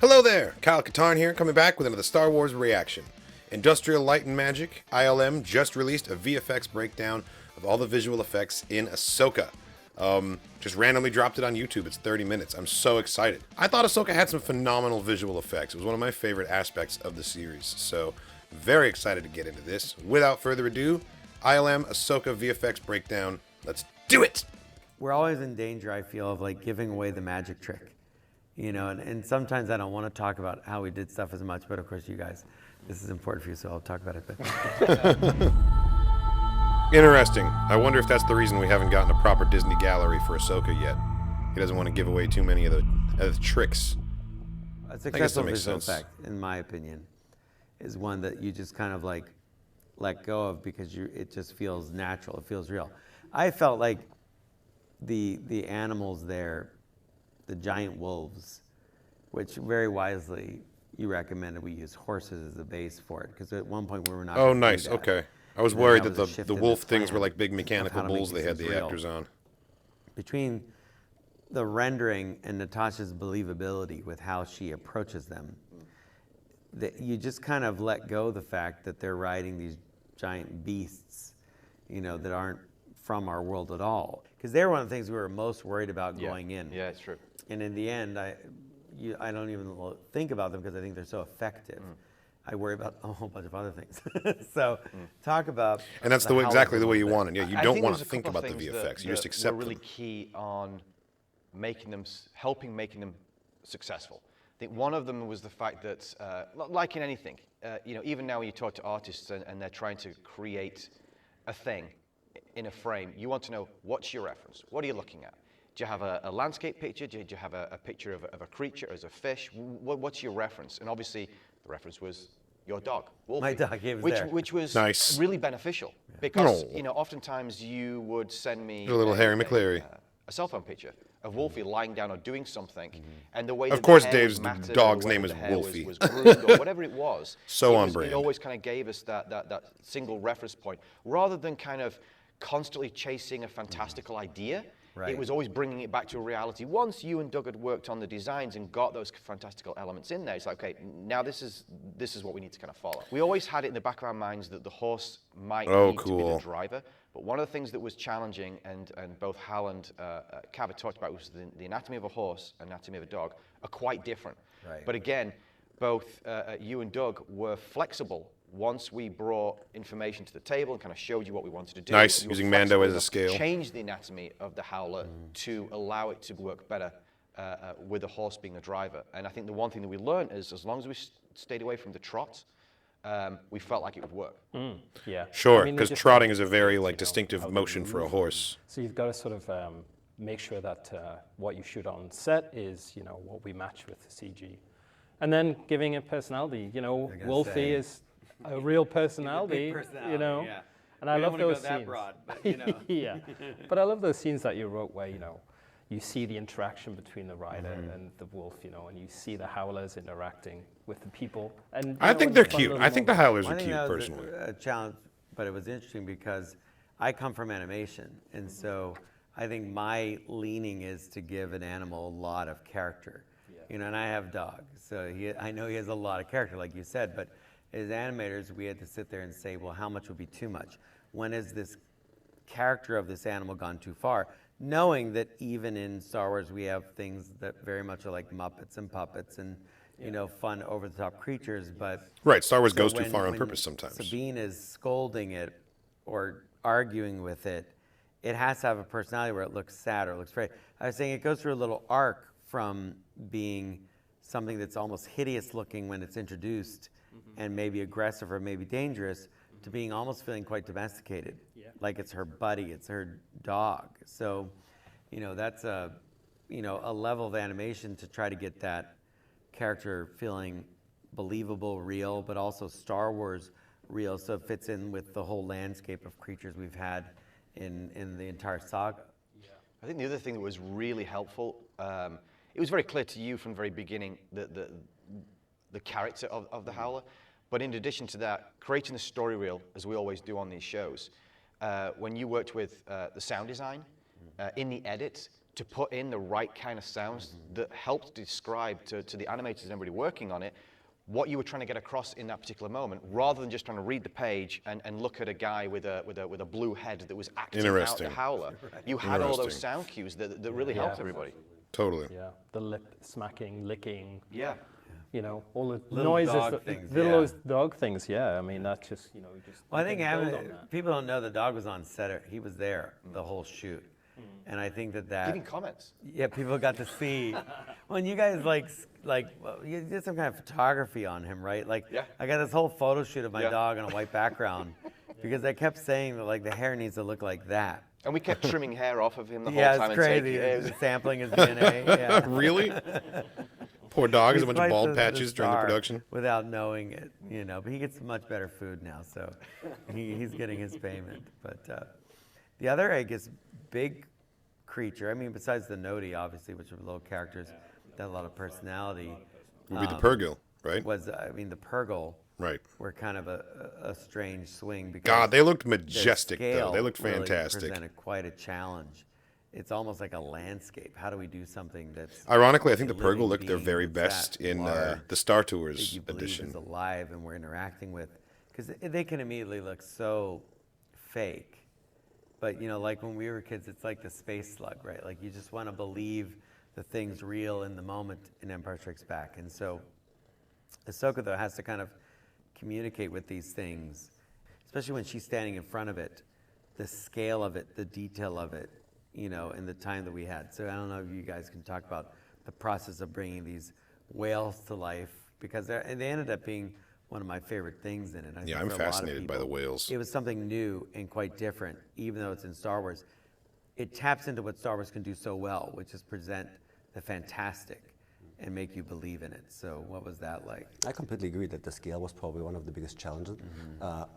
Hello there, Kyle Katarn here, coming back with another Star Wars reaction. Industrial Light and Magic, ILM, just released a VFX breakdown of all the visual effects in Ahsoka. Just randomly dropped it on YouTube. It's 30 minutes. I'm so excited. I thought Ahsoka had some phenomenal visual effects. It was one of my favorite aspects of the series, so very excited to get into this. Without further ado, ILM Ahsoka VFX breakdown. Let's do it! We're always in danger, I feel, of like giving away the magic trick. You know, and sometimes I don't want to talk about how we did stuff as much, but of course you guys, this is important for you, so I'll talk about it. But Interesting. I wonder if that's the reason we haven't gotten a proper Disney gallery for Ahsoka yet. He doesn't want to give away too many of the tricks. a successful visual effect, in my opinion, is one that you just kind of like let go of because it just feels natural, it feels real. I felt like the animals there, the giant wolves, which very wisely you recommended we use horses as the base for it, because at one point we were not. Oh, nice. Okay. I was worried that the wolf things were like big of mechanical how to make bulls they these had things the real. actors on. Between the rendering and Natasha's believability with how she approaches them, that you just kind of let go of the fact that they're riding these giant beasts, you know, that aren't from our world at all. Because they're one of the things we were most worried about going in. Yeah, it's true. And in the end, I don't even think about them because I think they're so effective. I worry about a whole bunch of other things. So talk about. And that's exactly the way you want it. Yeah, you I don't think want there's to a think couple about of the things VFX. You just that accept were really them. key on making them successful. I think one of them was the fact that, like in anything, you know, even now when you talk to artists and they're trying to create a thing in a frame, you want to know, what's your reference? What are you looking at? Do you have a landscape picture? Do you have a picture of a creature as a fish? What's your reference? And obviously, the reference was your dog, Wolfie. My dog, he was there. Which was Nice. really beneficial because, you know, oftentimes you would send me A little Harry McCleary. A cell phone picture of Wolfie lying down or doing something, and the way Of that course the hair Dave's was matted dog's or the way name that is the hair Wolfie. was groomed or whatever it was. So on It brand. always kind of gave us that single reference point, rather than kind of constantly chasing a fantastical idea. Right. It was always bringing it back to a reality. Once you and Doug had worked on the designs and got those fantastical elements in there, it's like, okay, now this is what we need to kind of follow. We always had it in the back of our minds that the horse might need to be the driver. But one of the things that was challenging, and both Hal and Cav had talked about, was the anatomy of a horse and anatomy of a dog are quite different. Right. But again, both you and Doug were flexible. Once we brought information to the table and kind of showed you what we wanted to do. Nice, you were using Mando flexible as a enough to scale. change the anatomy of the howler to allow it to work better with the horse being a driver. And I think the one thing that we learned is, as long as we stayed away from the trot, we felt like it would work. Yeah. Sure, I mean, because they just trotting gotta is a very dictate, like you know, distinctive how they motion for a move. horse. So you've got to sort of make sure that what you shoot on set is, you know, what we match with the CG. And then giving it personality. You know, Wolfie is a real personality, you know. Yeah. And I love those go that scenes. broad, but, you know. Yeah. But I love those scenes that you wrote where, you know, you see the interaction between the rider and the wolf, you know, and you see the howlers interacting with the people. And I think they're cute. I think the howlers are I think cute, that was personally. a challenge, but it was interesting because I come from animation, and so I think my leaning is to give an animal a lot of character. You know, and I have dogs, so I know he has a lot of character, like you said, but as animators, we had to sit there and say, well, how much would be too much? When has this character of this animal gone too far? Knowing that even in Star Wars, we have things that very much are like Muppets and puppets and, you know, fun over-the-top creatures, but... Right, Star Wars So goes too when- far on when purpose sometimes. Sabine is scolding it or arguing with it, it has to have a personality where it looks sad or looks afraid. I was saying it goes through a little arc from being something that's almost hideous looking when it's introduced and maybe aggressive or maybe dangerous to being almost feeling quite domesticated. Like it's her buddy, it's her dog. So, you know, that's a level of animation to try to get that character feeling believable, real, but also Star Wars real, so it fits in with the whole landscape of creatures we've had in the entire saga. I think the other thing that was really helpful, it was very clear to you from the very beginning the character of the howler, but in addition to that, creating the story reel, as we always do on these shows, when you worked with the sound design, in the edit, to put in the right kind of sounds that helped describe to the animators and everybody working on it what you were trying to get across in that particular moment, rather than just trying to read the page and look at a guy with a blue head that was acting out the howler. You had all those sound cues that really helped everybody. Totally. Yeah, the lip smacking, licking. Yeah. You know, all the Little noises, dog things, little yeah. dog things. Yeah, I mean that just Well, I think build on that. people don't know the dog was on set. He was there the whole shoot, and I think that Giving comments. yeah, people got to see. When you guys well, you did some kind of photography on him, right? Like, Yeah. I got this whole photo shoot of my Yeah. dog on a white background because I kept saying that like the hair needs to look like that. And we kept trimming hair off of him the Yeah, whole time. it's crazy. Sampling his DNA. Yeah. Really? Poor dog has a He's bunch of quite bald the patches during the star production. without knowing it, you know. But he gets much better food now, so he's getting his payment. But the other, I guess, big creature. I mean, besides the Noti, obviously, which are little characters that have a lot of personality, Would be the Purrgil, right? the Purrgil Right. were kind of a strange swing because God, they looked the majestic, though. scale They looked really fantastic. presented quite a challenge. It's almost like a landscape. How do we do something that's Ironically, I think the a living Purrgil looked their being very that's best that in large the Star that Tours you believe edition. is alive and we're interacting with, because they can immediately look so fake. But you know, like when we were kids, it's like the space slug, right? Like you just want to believe the thing's real in the moment in Empire Strikes Back. And so Ahsoka, though, has to kind of communicate with these things, especially when she's standing in front of it, the scale of it, the detail of it, you know, in the time that we had. So I don't know if you guys can talk about the process of bringing these whales to life, because they ended up being one of my favorite things in it. I Yeah, think I'm for a lot of fascinated by the people, whales. It was something new and quite different, even though it's in Star Wars. It taps into what Star Wars can do so well, which is present the fantastic and make you believe in it. So what was that like? I completely agree that the scale was probably one of the biggest challenges.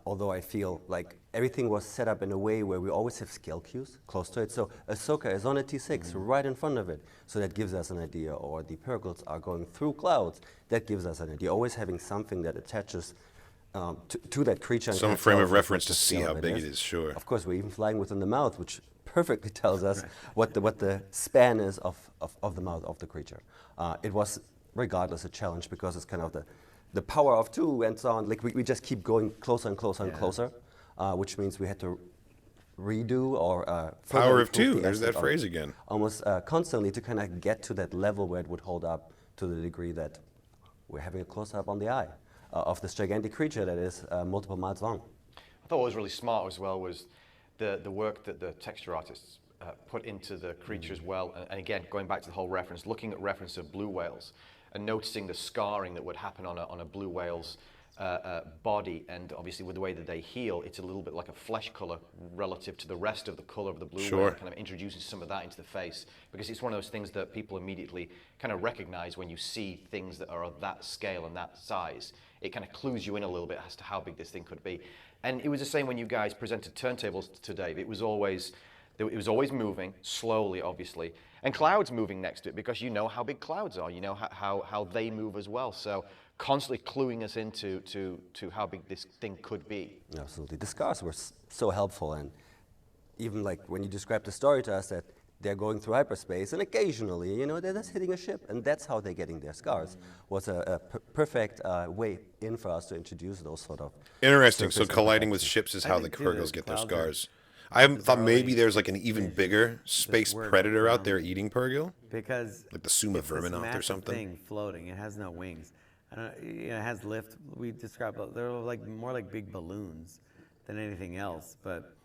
Although I feel like everything was set up in a way where we always have scale cues close to it. So Ahsoka is on a T6 right in front of it. So that gives us an idea. Or the Purrgils are going through clouds. That gives us an idea. Always having something that attaches to that creature. And Some kind of frame tells of us reference what to the see scale how of big it is, sure. Of course, we're even flying within the mouth, which perfectly tells us what the span is of the mouth of the creature. It was regardless a challenge because it's kind of the power of two and so on. Like we just keep going closer and closer and closer, which means we had to redo or further Power of improve two, the there's that asset phrase again. almost constantly to kind of get to that level where it would hold up to the degree that we're having a close-up on the eye of this gigantic creature that is multiple miles long. I thought what was really smart as well was the work that the texture artists put into the creature as well. And again, going back to the whole reference, looking at reference of blue whales and noticing the scarring that would happen on a blue whale's body, and obviously with the way that they heal, it's a little bit like a flesh color relative to the rest of the color of the blue Sure. whale, kind of introducing some of that into the face, because it's one of those things that people immediately kind of recognize when you see things that are of that scale and that size. It kind of clues you in a little bit as to how big this thing could be. And it was the same when you guys presented turntables to Dave. It was always moving slowly, obviously, and clouds moving next to it, because you know how big clouds are, you know how they move as well. So constantly cluing us into how big this thing could be. Absolutely. The scars were so helpful, and even like when you described the story to us that they're going through hyperspace, and occasionally, you know, they're just hitting a ship, and that's how they're getting their scars, was a perfect way in for us to introduce those sort of... Interesting. So surface colliding with imperfections. ships is I how the think, too, Purrgils the get their clouds scars. I thought maybe bizarrely there's like an even bigger space word predator out from- there eating Purrgil, Because like the Suma it's this Verminoth or massive something. thing floating. It has no wings. I don't, you know, it has lift. We describe it, they're like more like big balloons than anything else. But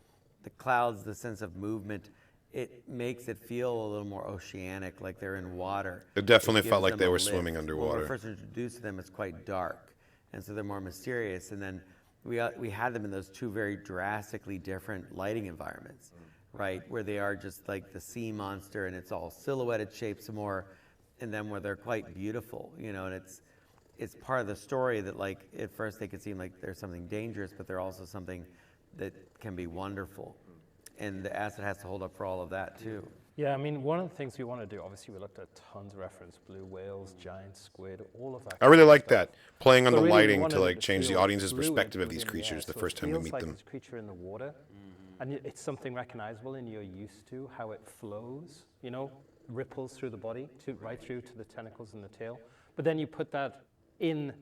the clouds, the sense of movement, it makes it feel a little more oceanic, like they're in water. It definitely felt gives like them they a were lift. swimming When underwater. we're first introduced to them, it's quite dark, and so they're more mysterious. And then we had them in those two very drastically different lighting environments, right, where they are just like the sea monster, and it's all silhouetted shapes more, and then where they're quite beautiful, you know, and it's part of the story that, like, at first they could seem like there's something dangerous, but they're also something that can be wonderful. And the asset has to hold up for all of that, too. Yeah, I mean, one of the things we want to do, obviously, we looked at tons of reference, blue whales, giant squid, all of that. I really like that, playing on But the really, we lighting wanted to it like to change the feel audience's fluid perspective of these within the air, creatures the so first it time we feels meet like them. this creature in the water, and it's something recognizable and you're used to, how it flows, you know, ripples through the body, right through to the tentacles and the tail. But then you put that in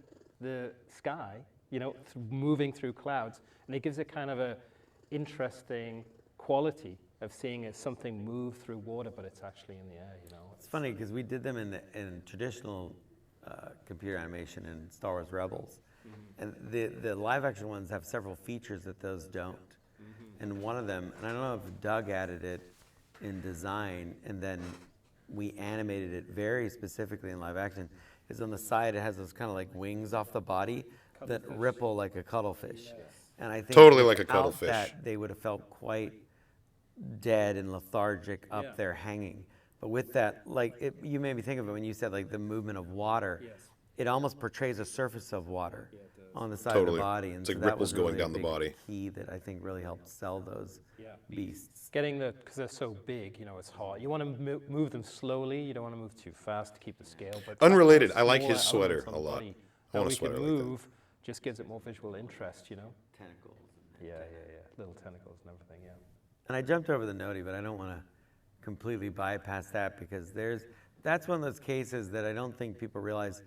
the sky, you know, moving through clouds, and it gives it kind of a interesting quality of seeing it something move through water, but it's actually in the air, you know. It's funny because we did them in traditional computer animation in Star Wars Rebels, and the live action ones have several features that those don't. And one of them, and I don't know if Doug added it in design, and then we animated it very specifically in live action, is on the side it has those kind of like wings off the body that ripple like a cuttlefish. Yes. And I think totally like a cuttlefish. That they would have felt quite dead and lethargic up there hanging. But with that, like you made me think of it when you said like the movement of water. Yes. It almost portrays a surface of water on the side of the body. And it's so like that ripples was really going down the big body. Key that I think really helped sell those beasts. Getting because they're so big, you know, it's hard. You want to move them slowly. You don't want to move too fast to keep the scale. But unrelated, I like his sweater a lot. I want a sweater like that. Just gives it more visual interest, you know. Tentacles. Yeah. Little tentacles and everything, yeah. And I jumped over the noti, but I don't want to completely bypass that because that's one of those cases that I don't think people realize.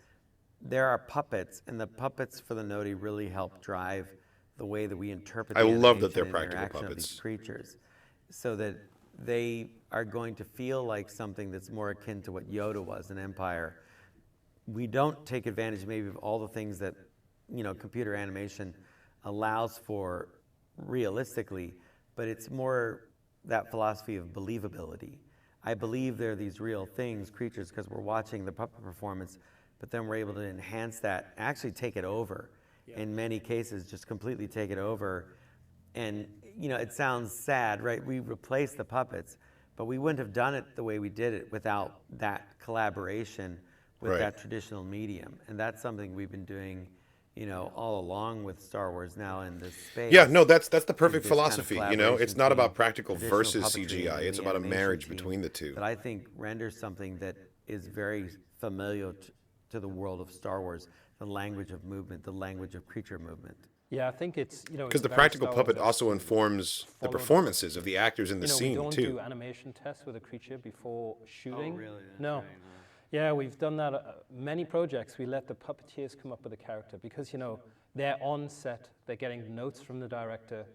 There are puppets, and the puppets for the noti really help drive the way that we interpret the I love that they're animation and practical interaction of puppets. these creatures, so that they are going to feel like something that's more akin to what Yoda was in Empire. We don't take advantage maybe of all the things that, you know, computer animation allows for realistically, but it's more that philosophy of believability. I believe they're these real things, creatures, because we're watching the puppet performance, but then we're able to enhance that, actually take it over. In many cases, just completely take it over. And, you know, it sounds sad, right? We replaced the puppets, but we wouldn't have done it the way we did it without that collaboration with that traditional medium. And that's something we've been doing, you know, all along with Star Wars now in this space. Yeah, no, that's the perfect This philosophy. kind of You know, it's not about practical traditional versus puppetry CGI. and It's the about a animation marriage team between the two. that I think renders something that is very familiar to the world of Star Wars, the language of movement, the language of creature movement. Yeah, I think it's, you know, Because the practical puppet also informs the performances of the actors in the scene, we don't too. do animation tests with a creature before shooting. Oh, really? That's No. right, huh? Yeah, we've done that many projects. We let the puppeteers come up with a character because, you know, they're on set, they're getting notes from the director,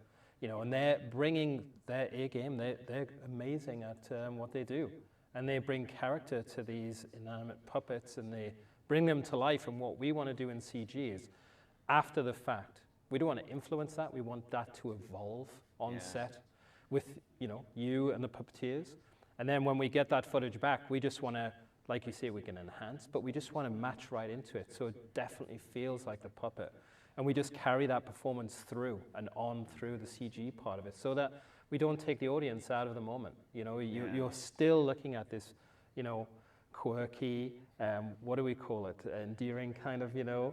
you know, and they're bringing their A game. They're amazing at what they do. And they bring character to these inanimate puppets and they bring them to life. And what we want to do in CG is after the fact. We don't want to influence that. We want that to evolve on set with, you know, you and the puppeteers. And then when we get that footage back, we just want to, like you say, we can enhance, but we just want to match right into it. So it definitely feels like the puppet. And we just carry that performance through and on through the CG part of it so that we don't take the audience out of the moment. You know, you're still looking at this, you know, quirky, what do we call it? Endearing kind of, you know,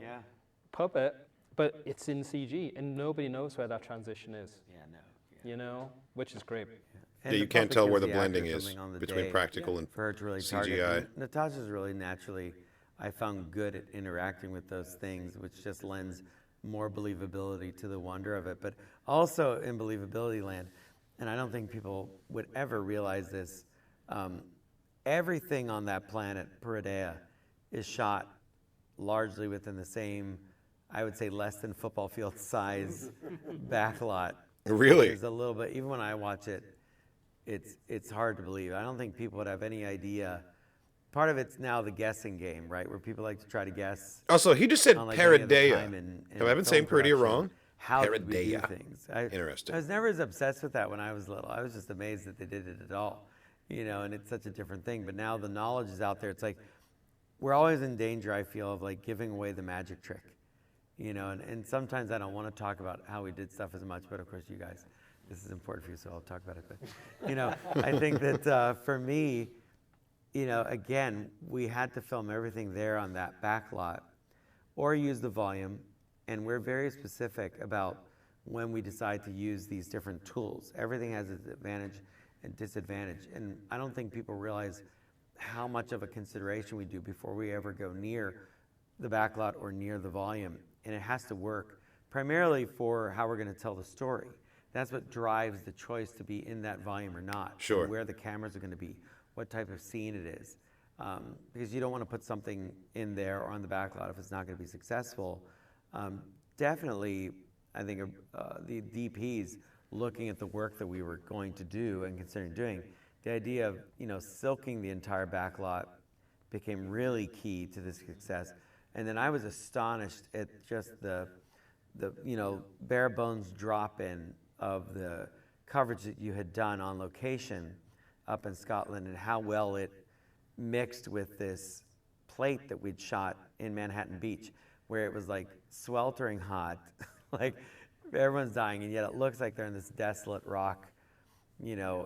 puppet, but it's in CG and nobody knows where that transition is. You know, which is great. And Yeah, you the can't puppet tell gives where the actor blending is something on the between day practical and for her to really target. CGI. And Natasha's really naturally, I found, good at interacting with those things, which just lends more believability to the wonder of it. But also in believability land, and I don't think people would ever realize this, everything on that planet, Peridea, is shot largely within the same, I would say, less than football field size backlot. Really? There's a little bit, even when I watch it, it's hard to believe. I don't think people would have any idea. Part of it's now the guessing game, right? Where people like to try to guess. Also, he just said on, like, any other Peridea. time in Have I been saying film Peridea production, wrong? How did we do Peridea. things? Interesting. I was never as obsessed with that when I was little. I was just amazed that they did it at all, you know, and it's such a different thing. But now the knowledge is out there. It's like we're always in danger, I feel, of like giving away the magic trick, you know, and sometimes I don't want to talk about how we did stuff as much, but of course you guys, this is important for you, so I'll talk about it. But, you know, I think that for me, you know, again, we had to film everything there on that back lot or use the volume. And we're very specific about when we decide to use these different tools. Everything has its advantage and disadvantage. And I don't think people realize how much of a consideration we do before we ever go near the backlot or near the volume. And it has to work primarily for how we're going to tell the story. That's what drives the choice to be in that volume or not. Sure. And where the cameras are going to be, what type of scene it is. Because you don't want to put something in there or on the backlot if it's not going to be successful. Definitely, I think the DPs looking at the work that we were going to do and considering doing, the idea of silking the entire backlot became really key to this success. And then I was astonished at just the bare bones drop in of the coverage that you had done on location up in Scotland and how well it mixed with this plate that we'd shot in Manhattan Beach, where it was like sweltering hot, like everyone's dying, and yet it looks like they're in this desolate rock,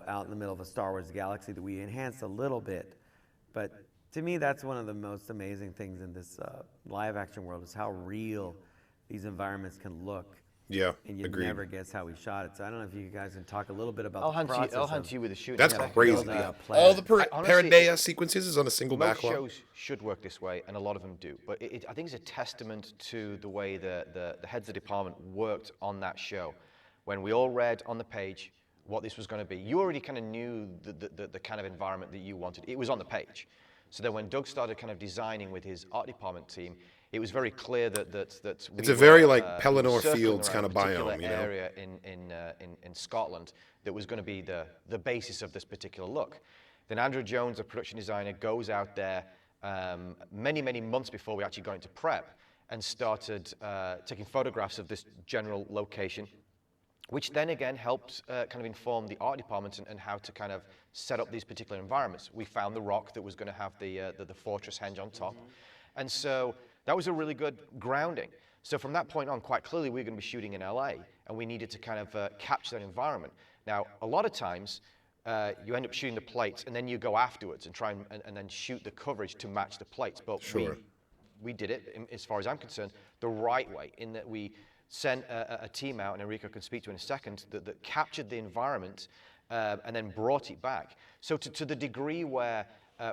out in the middle of a Star Wars galaxy that we enhanced a little bit. But to me, that's one of the most amazing things in this live action world is how real these environments can look. Yeah, and you agreed. never guess how we shot it. So I don't know if you guys can talk a little bit about I'll the hunt process. you. I'll hunt you with a shooting. That's in a second. crazy. Building a All the honestly, Paradea sequences is on a single Most backlot. shows should work this way, and a lot of them do. But I think it's a testament to the way the heads of department worked on that show. When we all read on the page what this was going to be, you already kind of knew the kind of environment that you wanted. It was on the page. So then when Doug started kind of designing with his art department team, it was very clear that It's a very like Pelennor Fields kind of biome, area in Scotland that was going to be the basis of this particular look. Then Andrew Jones, the production designer, goes out there many months before we actually got into prep and started taking photographs of this general location, which then again helped kind of inform the art department and how to kind of set up these particular environments. We found the rock that was going to have the fortress henge on top, and so that was a really good grounding. So from that point on, quite clearly, we were going to be shooting in LA, and we needed to kind of capture that environment. Now, a lot of times, you end up shooting the plates, and then you go afterwards and try and then shoot the coverage to match the plates. But Sure. we did it, as far as I'm concerned, the right way, in that we sent a team out, and Enrico can speak to in a second, that captured the environment and then brought it back. So to the degree where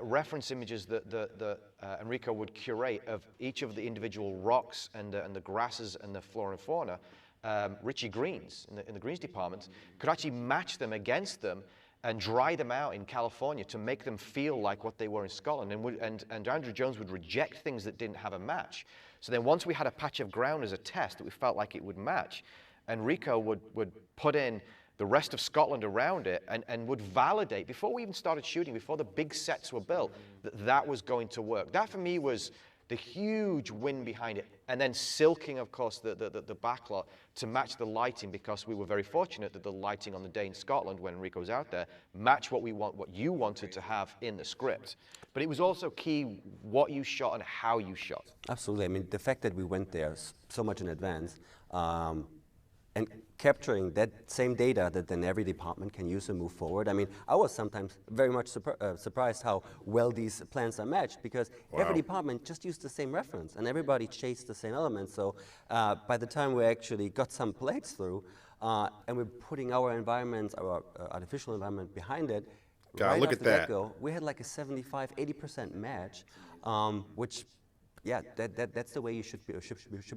reference images that Enrico would curate of each of the individual rocks and the grasses and the flora and fauna, Richie Greens in the Greens department could actually match them against them and dry them out in California to make them feel like what they were in Scotland. And Andrew Jones would reject things that didn't have a match. So then once we had a patch of ground as a test that we felt like it would match, Enrico would put in the rest of Scotland around it and would validate, before we even started shooting, before the big sets were built, that was going to work. That for me was the huge win behind it. And then silking, of course, the backlot to match the lighting, because we were very fortunate that the lighting on the day in Scotland when Enrico was out there matched what you wanted to have in the script. But it was also key what you shot and how you shot. Absolutely. I mean, the fact that we went there so much in advance and capturing that same data that then every department can use to move forward. I mean, I was sometimes very much surprised how well these plans are matched, because every department just used the same reference and everybody chased the same elements. So by the time we actually got some plates through and we're putting our environment, our artificial environment behind it, God, look at that. We had like a 75-80% match, which, yeah, that's the way you should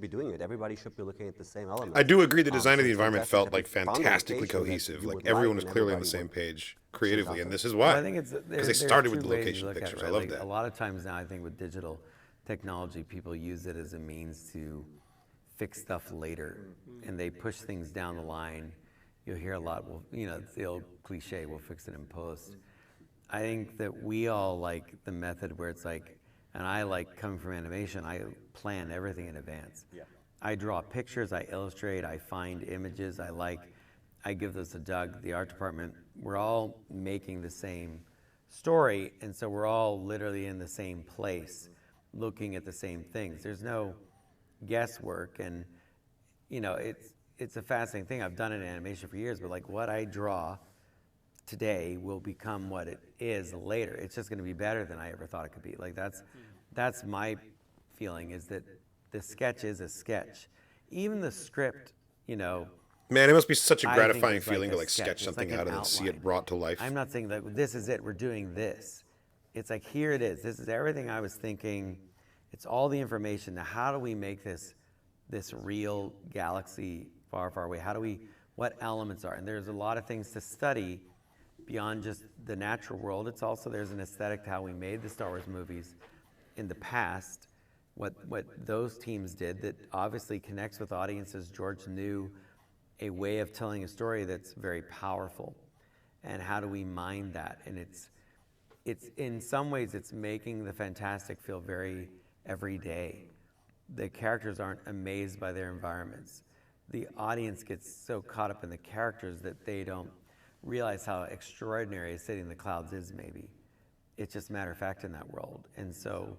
be doing it. Everybody should be looking at the same elements. I do agree the design of the so environment that's felt the like fantastically foundation that cohesive. you Like would everyone like was and clearly on the everybody same would page creatively, and this is Well, why. I think it's Because they started with the two ways location to look at pictures. it, I right? love Like, that. A lot of times now, I think with digital technology, people use it as a means to fix stuff later, and they push things down the line. You'll hear a lot. Well, it's the old cliche. We'll fix it in post. I think that we all like the method where it's like, and I like coming from animation, I plan everything in advance. Yeah. I draw pictures, I illustrate, I find images I give those to Doug, the art department. We're all making the same story, and so we're all literally in the same place, looking at the same things. There's no guesswork, and it's a fascinating thing. I've done it in animation for years, but like what I draw today will become what it is later. It's just going to be better than I ever thought it could be. Like that's my feeling, is that the sketch is a sketch. Even the script, Man, it must be such a I think gratifying it's like feeling a to like sketch. sketch It's something like an out and then see it outline. brought to life. I'm not saying that this is it, we're doing this. It's like, here it is. This is everything I was thinking. It's all the information. Now, how do we make this real galaxy far, far away? How do we what elements are. And there's a lot of things to study beyond just the natural world. It's also, there's an aesthetic to how we made the Star Wars movies in the past, what those teams did that obviously connects with audiences. George knew a way of telling a story that's very powerful. And how do we mine that? And it's in some ways, it's making the fantastic feel very everyday. The characters aren't amazed by their environments. The audience gets so caught up in the characters that they don't realize how extraordinary a city in the clouds is, maybe. It's just matter of fact in that world. And so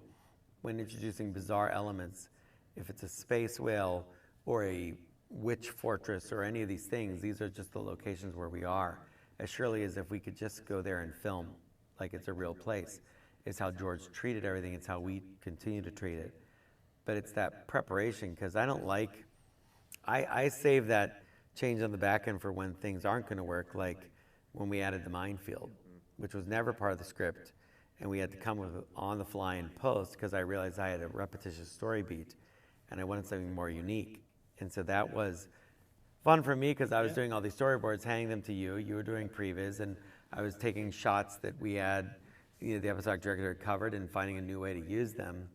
when introducing bizarre elements, if it's a space whale or a witch fortress or any of these things, these are just the locations where we are. As surely as if we could just go there and film like it's a real place. It's how George treated everything. It's how we continue to treat it. But it's that preparation, because I don't like, I save that change on the back end for when things aren't going to work, like when we added the minefield, which was never part of the script, and we had to come with it on the fly in post because I realized I had a repetitious story beat, and I wanted something more unique. And so that was fun for me because I was doing all these storyboards, handing them to you. You were doing previs, and I was taking shots that we had, the episodic director had covered, and finding a new way to use them.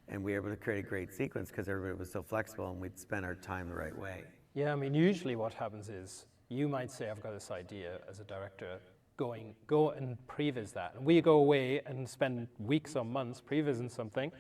And we were able to create a great sequence because everybody was so flexible, and we'd spend our time the right way. Yeah, I mean, usually what happens is you might say, I've got this idea as a director, go and previs that. And we go away and spend weeks or months prevising something,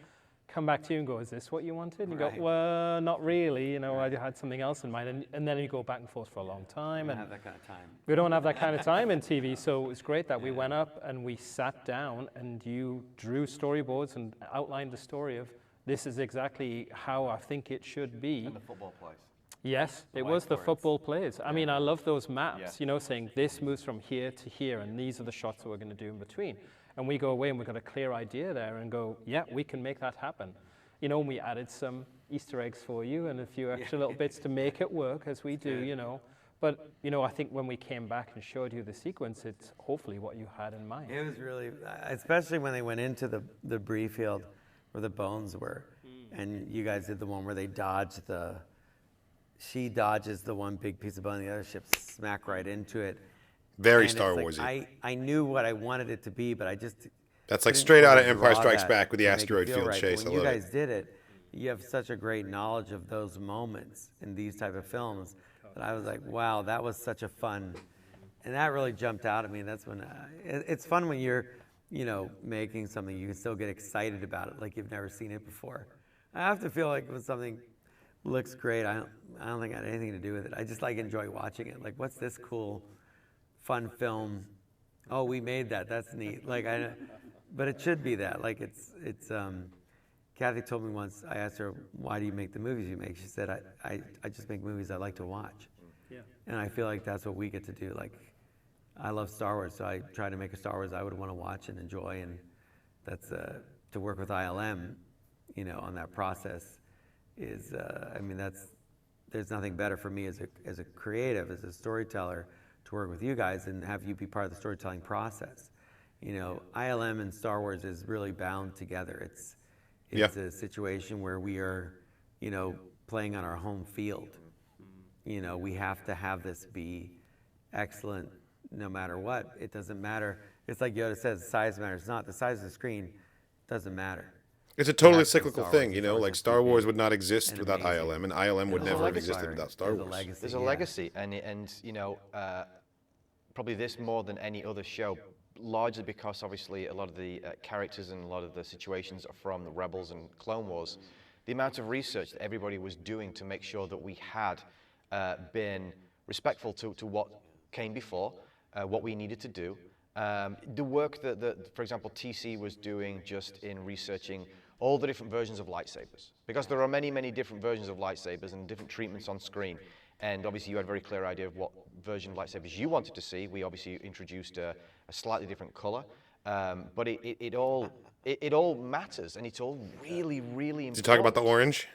come back to you and go, is this what you wanted? And you go, well, not really, I had something else in mind. And then you go back and forth for a long time. We don't have that kind of time. We don't have that kind of time in TV, so it's great that we went up and we sat down and you drew storyboards and outlined the story of, this is exactly how I think it should be. And the football plays. Yes, it was the football plays. I mean, I love those maps, saying this moves from here to here, and these are the shots that we're going to do in between. And we go away and we've got a clear idea there and go, yeah, we can make that happen. And we added some Easter eggs for you and a few extra little bits to make it work as we do, But, I think when we came back and showed you the sequence, it's hopefully what you had in mind. It was really, especially when they went into the debris field where the bones were. And you guys did the one where they dodged she dodges the one big piece of bone, and the other ship smack right into it. Very And Star it's Warsy. I knew what I wanted it to be, but I just That's like couldn't straight out of draw Empire Strikes that Back with the to make it asteroid feel field right. chase. When I you love guys did it, you have such a great knowledge of those moments in these type of films that I was like, wow, that was such a fun, and that really jumped out at me. That's when it's fun when you're, making something, you can still get excited about it like you've never seen it before. I have to feel like when something looks great, I don't think it had anything to do with it. I just enjoy watching it. Like, what's this cool, fun film? Oh, we made that. That's neat. But it should be that. Like it's. Kathy told me once. I asked her, "Why do you make the movies you make?" She said, "I just make movies I like to watch." Yeah. And I feel like that's what we get to do. Like, I love Star Wars, so I try to make a Star Wars I would want to watch and enjoy, and that's to work with ILM, on that process. Is there's nothing better for me as a creative, as a storyteller, to work with you guys and have you be part of the storytelling process. ILM and Star Wars is really bound together. It's a situation where we are, playing on our home field. We have to have this be excellent no matter what. It doesn't matter. It's like Yoda says, the size matters not. The size of the screen doesn't matter. It's a totally That's the cyclical Star thing, Wars. like Star Wars would not exist and without amazing. ILM, and ILM would There's a never have legacy. existed without Star There's a Wars. legacy, There's a yeah. legacy, and probably this more than any other show, largely because obviously a lot of the characters and a lot of the situations are from the Rebels and Clone Wars. The amount of research that everybody was doing to make sure that we had been respectful to what came before, what we needed to do. The work that, for example, TC was doing just in researching all the different versions of lightsabers, because there are many, many different versions of lightsabers and different treatments on screen. And obviously you had a very clear idea of what version of lightsabers you wanted to see. We obviously introduced a slightly different color, but it all matters, and it's all really, really important. Did you talk about the orange?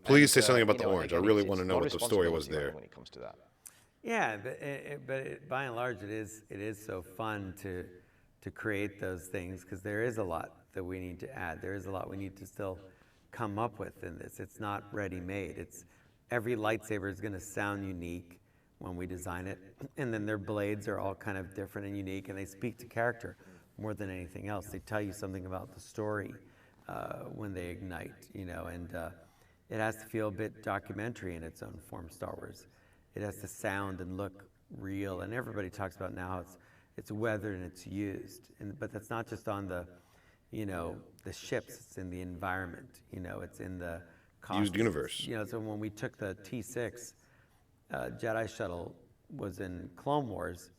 Please say something about the and orange. I again, really it's want to a know lot what of the story was responsibility there. when it comes to that. Yeah, but by and large, it is so fun to create those things, because there is a lot that we need to add. There is a lot we need to still come up with in this. It's not ready-made. Every lightsaber is going to sound unique when we design it. And then their blades are all kind of different and unique, and they speak to character more than anything else. They tell you something about the story when they ignite, you know, and it has to feel a bit documentary in its own form, Star Wars. It has to sound and look real, and everybody talks about now it's weathered and it's used, but that's not just on the, you know, the ships. It's in the environment, you know, it's in the costumes. Used universe. You know, so when we took the T6 Jedi shuttle was in Clone Wars,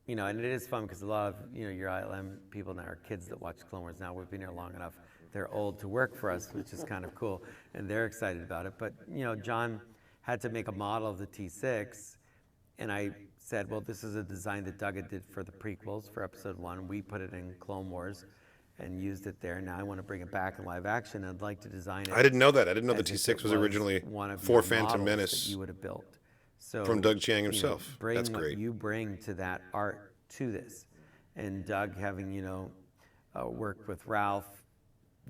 you know, and it is fun because a lot of, you know, your ILM people now are kids that watch Clone Wars now. We've been here long enough. They're old to work for us, which is kind of cool, and they're excited about it. But, you know, John had to make a model of the T6, and I said, well, this is a design that Doug did for the prequels for Episode 1. We put it in Clone Wars and used it there. Now I want to bring it back in live action. I'd like to design it. I didn't know that. I didn't know the as if T6 it was originally one of for your Phantom models Menace that you would have built. So, from Doug Chiang you know, himself. bring That's what great. you bring to that art to this. And Doug, having, you know, worked with Ralph,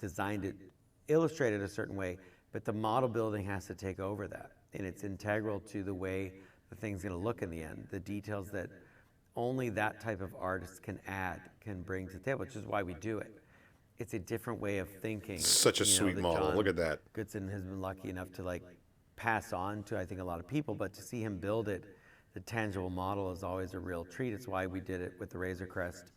designed it, illustrated a certain way, but the model building has to take over that. And it's integral to the way the thing's going to look in the end. The details that only that type of artist can add, can bring to the table, which is why we do it. It's a different way of thinking. Such a you know, sweet that model. John Look at that. Goodson has been lucky enough to like pass on to, I think, a lot of people, but to see him build it, the tangible model is always a real treat. It's why we did it with the Razor Crest.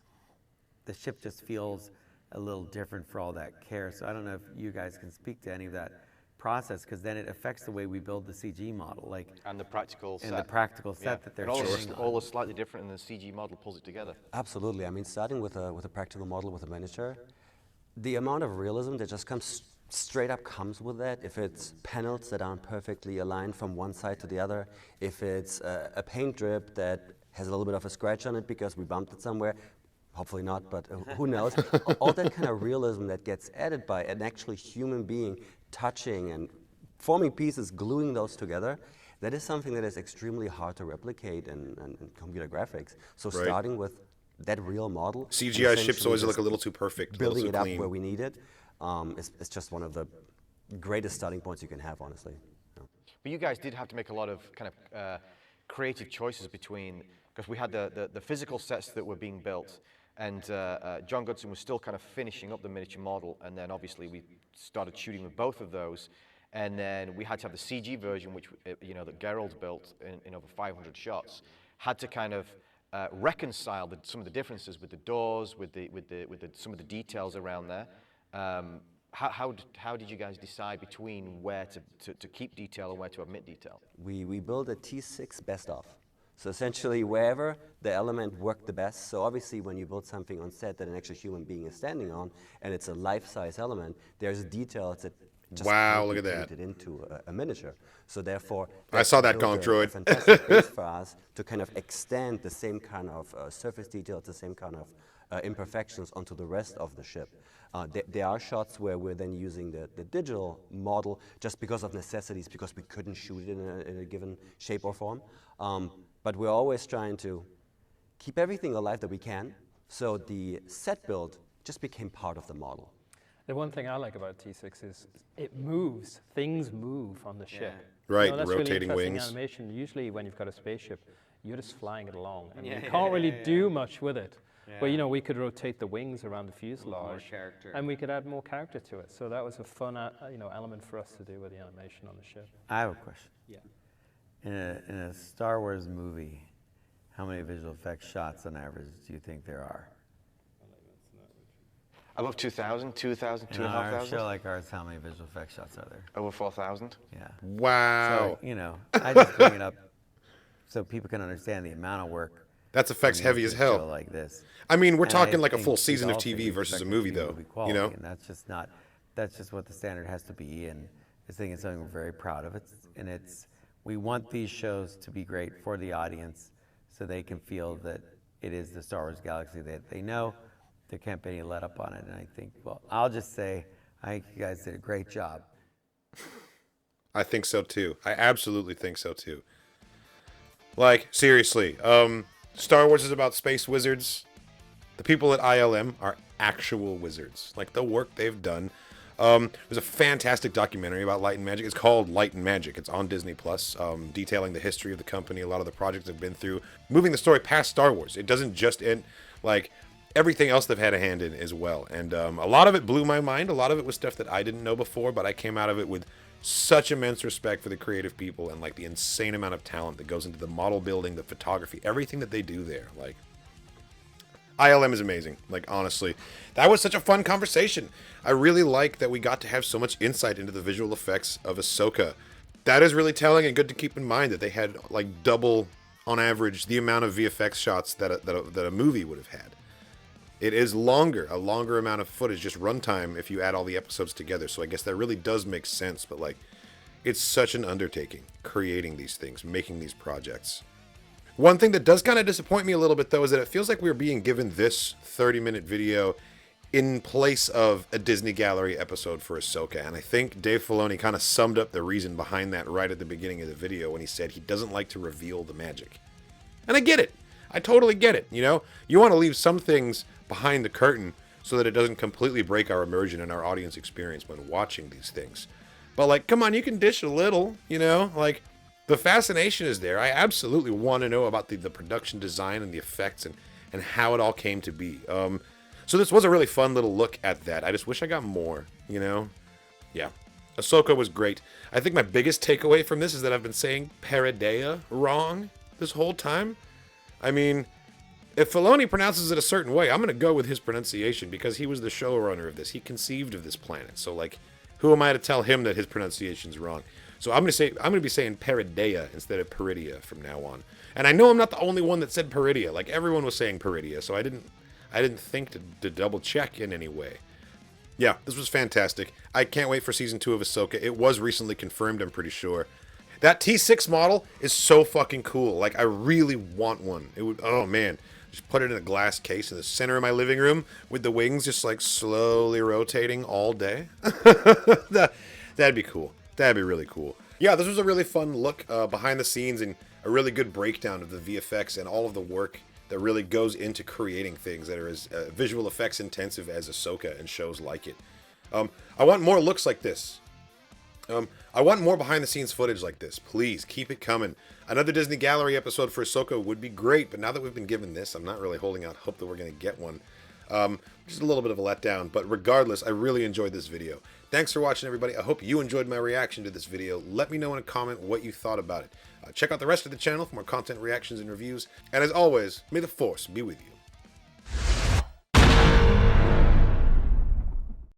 The ship just feels a little different for all that care. So I don't know if you guys can speak to any of that process, because then it affects the way we build the CG model, like And the practical set. and the practical set that they're all is, showing. all is slightly different, and the CG model pulls it together. Absolutely. I mean, starting with a practical model with a miniature, the amount of realism that just comes straight up comes with that. If it's panels that aren't perfectly aligned from one side to the other, if it's a paint drip that has a little bit of a scratch on it because we bumped it somewhere, hopefully not, but who knows? All that kind of realism that gets added by an actually human being touching and forming pieces, gluing those together, that is something that is extremely hard to replicate in computer graphics. So Right. starting with that real model. and CGI ships essentially always look just a little too perfect, a little building too it up clean. where we need it, it's just one of the greatest starting points you can have, honestly. Yeah. But you guys did have to make a lot of kind of creative choices between, because we had the physical sets that were being built, and John Goodson was still kind of finishing up the miniature model, and then obviously we started shooting with both of those, and then we had to have the CG version, which you know that Gerald built in over 500 shots. Had to kind of reconcile some of the differences with the doors, with some of the details around there. How did you guys decide between where to keep detail and where to omit detail? We build a T6 best of. So essentially, wherever the element worked the best. So obviously, when you build something on set that an actual human being is standing on, and it's a life-size element, there's details that just Wow, can't look be at that. painted into a miniature. So therefore, I saw that built going through a it. fantastic base for us to kind of extend the same kind of surface details, the same kind of imperfections onto the rest of the ship. There are shots where we're then using the digital model just because of necessities, because we couldn't shoot it in a given shape or form. But we're always trying to keep everything alive that we can, so the set build just became part of the model. The one thing I like about T6 is it moves. Things move on the ship. Right, You know, that's rotating really interesting wings. animation. Usually when you've got a spaceship, you're just flying it along, and Yeah, you yeah, can't really yeah, do much with it. But Yeah. you know, we could rotate the wings around the fuselage, character. and we could add more character to it. So that was a fun, element for us to do with the animation on the ship. I have a question. Yeah. In a Star Wars movie, how many visual effects shots on average do you think there are? Above 2,000, 2,000, In a show 2,500? like ours, how many visual effects shots are there? Over 4,000? Yeah. Wow. So, you know, I just bring it up so people can understand the amount of work. That's effects that heavy goes as into a show hell. like this. I mean, we're And talking I like a think full these season of all things TV versus a expect it to movie, be though. movie quality, You know? and that's just not. That's just what the standard has to be, and I think it's something we're very proud of. We want these shows to be great for the audience, so they can feel that it is the Star Wars galaxy that they know. There can't be any let up on it, and I think. Well, I'll just say, I think you guys did a great job. I think so too. I absolutely think so too. Like, seriously, Star Wars is about space wizards. The people at ILM are actual wizards. Like, the work they've done. There's a fantastic documentary about Light and Magic. It's called Light and Magic. It's on Disney Plus, detailing the history of the company, a lot of the projects they've been through, moving the story past Star Wars. It doesn't just end like everything else they've had a hand in as well. And a lot of it blew my mind. A lot of it was stuff that I didn't know before, but I came out of it with such immense respect for the creative people and like the insane amount of talent that goes into the model building, the photography, everything that they do there. Like, ILM is amazing. Like, honestly, that was such a fun conversation. I really like that we got to have so much insight into the visual effects of Ahsoka. That is really telling and good to keep in mind that they had like double, on average, the amount of VFX shots that a movie would have had. It is longer, a longer amount of footage, just runtime, if you add all the episodes together. So I guess that really does make sense, but like, it's such an undertaking, creating these things, making these projects. One thing that does kind of disappoint me a little bit, though, is that it feels like we're being given this 30-minute video in place of a Disney Gallery episode for Ahsoka. And I think Dave Filoni kind of summed up the reason behind that right at the beginning of the video when he said he doesn't like to reveal the magic. And I get it. I totally get it, you know? You want to leave some things behind the curtain so that it doesn't completely break our immersion and our audience experience when watching these things. But, like, come on, you can dish a little, you know? Like, the fascination is there. I absolutely want to know about the production design and the effects and how it all came to be. So this was a really fun little look at that. I just wish I got more, you know? Yeah. Ahsoka was great. I think my biggest takeaway from this is that I've been saying Peridea wrong this whole time. I mean, if Filoni pronounces it a certain way, I'm going to go with his pronunciation because he was the showrunner of this. He conceived of this planet. So, like, who am I to tell him that his pronunciation's wrong? So I'm going to be saying Peridea instead of Peridia from now on. And I know I'm not the only one that said Peridia. Like, everyone was saying Peridia, so I didn't think to double check in any way. Yeah, this was fantastic. I can't wait for season 2 of Ahsoka. It was recently confirmed, I'm pretty sure. That T6 model is so fucking cool. Like, I really want one. It would, oh man, just put it in a glass case in the center of my living room with the wings just like slowly rotating all day. That'd be cool. That'd be really cool. Yeah, this was a really fun look behind the scenes and a really good breakdown of the VFX and all of the work that really goes into creating things that are as visual effects intensive as Ahsoka and shows like it. I want more looks like this. I want more behind the scenes footage like this. Please keep it coming. Another Disney Gallery episode for Ahsoka would be great, but now that we've been given this, I'm not really holding out hope that we're going to get one. Just a little bit of a letdown, but regardless, I really enjoyed this video. Thanks for watching, everybody. I hope you enjoyed my reaction to this video. Let me know in a comment what you thought about it. Check out the rest of the channel for more content, reactions, and reviews. And as always, may the Force be with you.